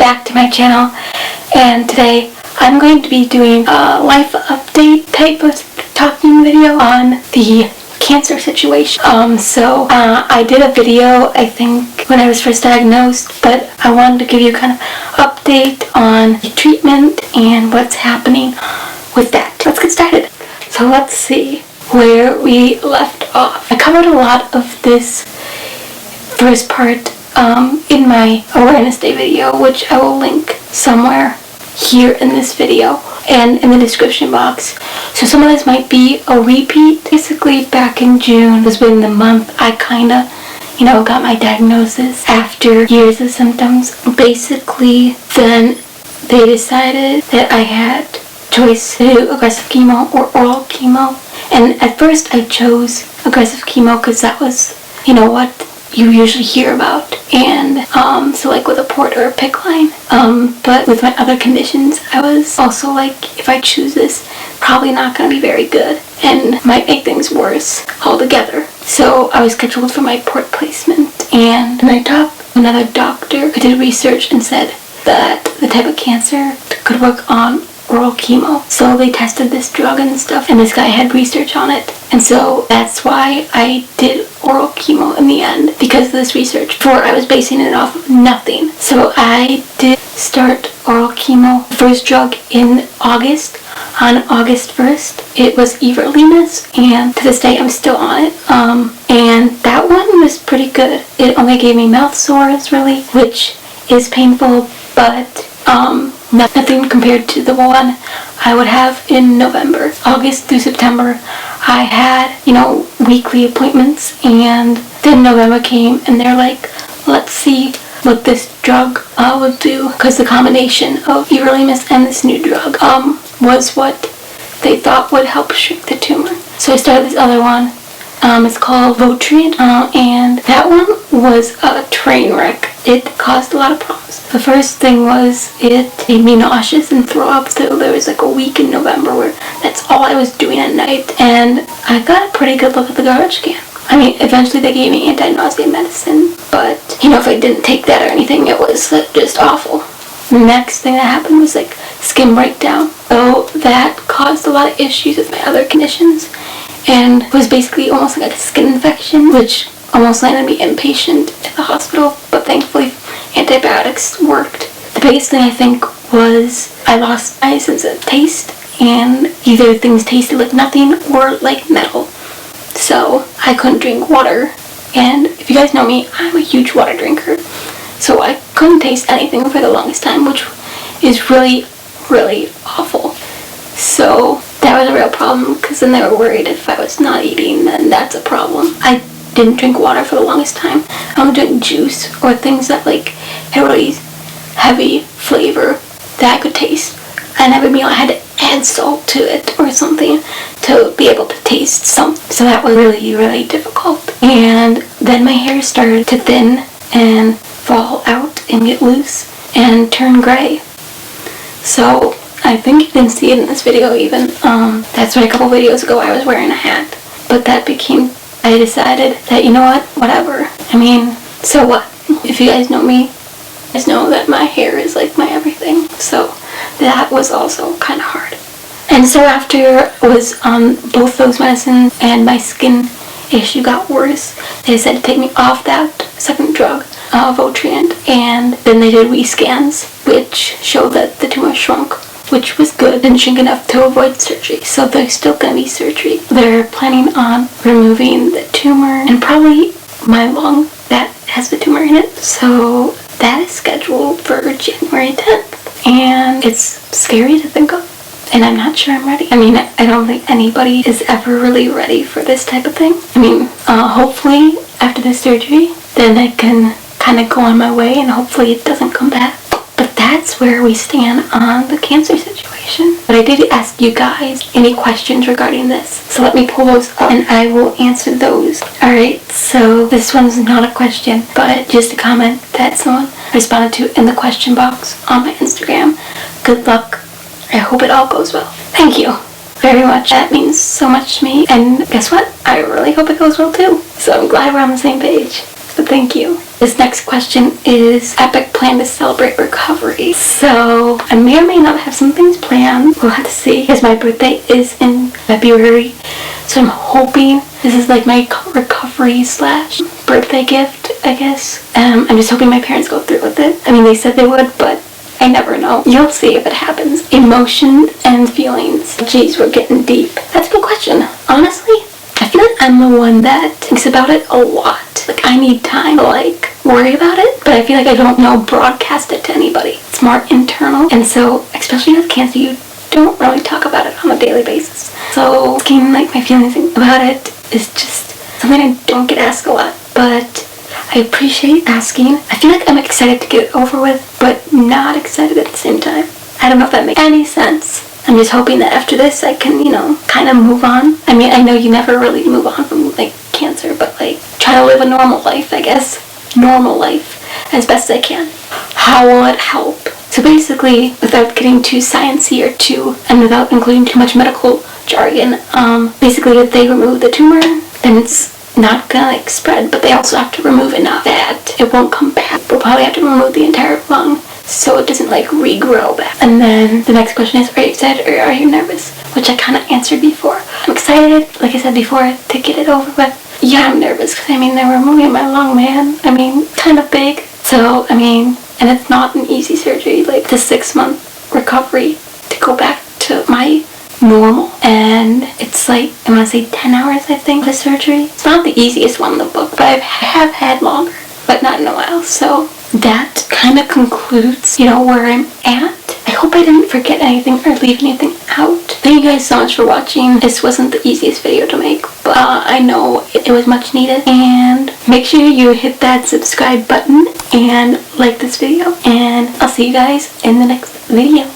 back to my channel, and today I'm going to be doing a life update type of talking video on the cancer situation. I did a video, I think, when I was first diagnosed, but I wanted to give you kind of update on the treatment and what's happening with that. Let's get started. So let's see where we left off. I covered a lot of this first part in my awareness day video, which I will link somewhere here in this video and in the description box. So some of this might be a repeat. Basically, back in June has been the month I kinda, got my diagnosis after years of symptoms. Basically, then they decided that I had choice to do aggressive chemo or oral chemo. And at first I chose aggressive chemo because that was, what you usually hear about, and so like with a port or a PICC line, but with my other conditions I was also like, if I choose this, probably not going to be very good and might make things worse altogether. So I was scheduled for my port placement, and I talked to another doctor who did research and said that the type of cancer could work on oral chemo. So they tested this drug and stuff, and this guy had research on it, and so that's why I did oral chemo in the end, because of this research. Before, I was basing it off of nothing. So I did start oral chemo, the first drug, in August. On August 1st, it was everolimus, and to this day I'm still on it. And that one was pretty good. It only gave me mouth sores, really, which is painful, but nothing compared to the one I would have in November. August through September, I had, weekly appointments, and then November came, and they're like, let's see what this drug will do, because the combination of everolimus and this new drug was what they thought would help shrink the tumor. So I started this other one. It's called Votrient, and that one was a train wreck. It caused a lot of problems. The first thing was it made me nauseous and throw up, so there was like a week in November where that's all I was doing at night, and I got a pretty good look at the garbage can. I mean, eventually they gave me anti-nausea medicine, but if I didn't take that or anything, it was just awful. The next thing that happened was like skin breakdown. So that caused a lot of issues with my other conditions, and it was basically almost like a skin infection, which almost landed me inpatient at the hospital, but thankfully antibiotics worked. The biggest thing I think was I lost my sense of taste, and either things tasted like nothing or like metal. So I couldn't drink water, and if you guys know me, I'm a huge water drinker, so I couldn't taste anything for the longest time, which is really, really awful. So that was a real problem, because then they were worried if I was not eating, then that's a problem. I didn't drink water for the longest time. I only drank juice or things that had really heavy flavor that I could taste. And every meal I had to add salt to it or something to be able to taste something. So that was really, really difficult. And then my hair started to thin and fall out and get loose and turn gray. So I think you can see it in this video even. That's why a couple videos ago I was wearing a hat. But that became, I decided that, whatever. I mean, so what? If you guys know me, you guys know that my hair is like my everything. So that was also kind of hard. And so after I was on both those medicines and my skin issue got worse, they decided to take me off that second drug, Votrient, and then they did rescans, which showed that the tumor shrunk, which was good. Didn't shrink enough to avoid surgery, so there's still going to be surgery. They're planning on removing the tumor and probably my lung that has the tumor in it. So that is scheduled for January 10th, and it's scary to think of, and I'm not sure I'm ready. I mean, I don't think anybody is ever really ready for this type of thing. I mean, hopefully after the surgery, then I can kind of go on my way, and hopefully it doesn't come back. But that's where we stand on the cancer situation. But I did ask you guys any questions regarding this, so let me pull those up and I will answer those. Alright, so this one's not a question, but just a comment that someone responded to in the question box on my Instagram. Good luck. I hope it all goes well. Thank you very much. That means so much to me, and guess what? I really hope it goes well too. So I'm glad we're on the same page. but thank you. This next question is epic plan to celebrate recovery. So I may or may not have some things planned. We'll have to see, because my birthday is in February. So I'm hoping this is like my recovery / birthday gift, I guess. I'm just hoping my parents go through with it. I mean, they said they would, but I never know. You'll see if it happens. Emotions and feelings. Jeez, we're getting deep. That's a good question. Honestly, I feel like I'm the one that thinks about it a lot. Like, I need time to, like, worry about it, but I feel like I don't broadcast it to anybody. It's more internal, and so, especially with cancer, you don't really talk about it on a daily basis. So, asking, like, my feelings about it is just something I don't get asked a lot, but I appreciate asking. I feel like I'm excited to get it over with, but not excited at the same time. I don't know if that makes any sense. I'm just hoping that after this I can, kind of move on. I mean, I know you never really move on from, like, cancer, but, like, try to live a normal life, I guess. Normal life, as best I can. How will it help? So basically, without getting too sciencey and without including too much medical jargon, basically if they remove the tumor, then it's not gonna, like, spread, but they also have to remove enough that it won't come back. We'll probably have to remove the entire lung so it doesn't, like, regrow back. And then the next question is, are you excited or are you nervous? Which I kind of answered before. I'm excited, like I said before, to get it over with. Yeah, I'm nervous because, I mean, they're removing my lung, man. I mean, kind of big. So, I mean, and it's not an easy surgery. Like, the 6-month recovery to go back to my normal, and it's like, I want to say 10 hours, I think, the surgery. It's not the easiest one in the book, but I have had longer, but not in a while. So that kind of concludes, where I'm at. I hope I didn't forget anything or leave anything out. Thank you guys so much for watching. This wasn't the easiest video to make, but I know it was much needed. And make sure you hit that subscribe button and like this video, and I'll see you guys in the next video.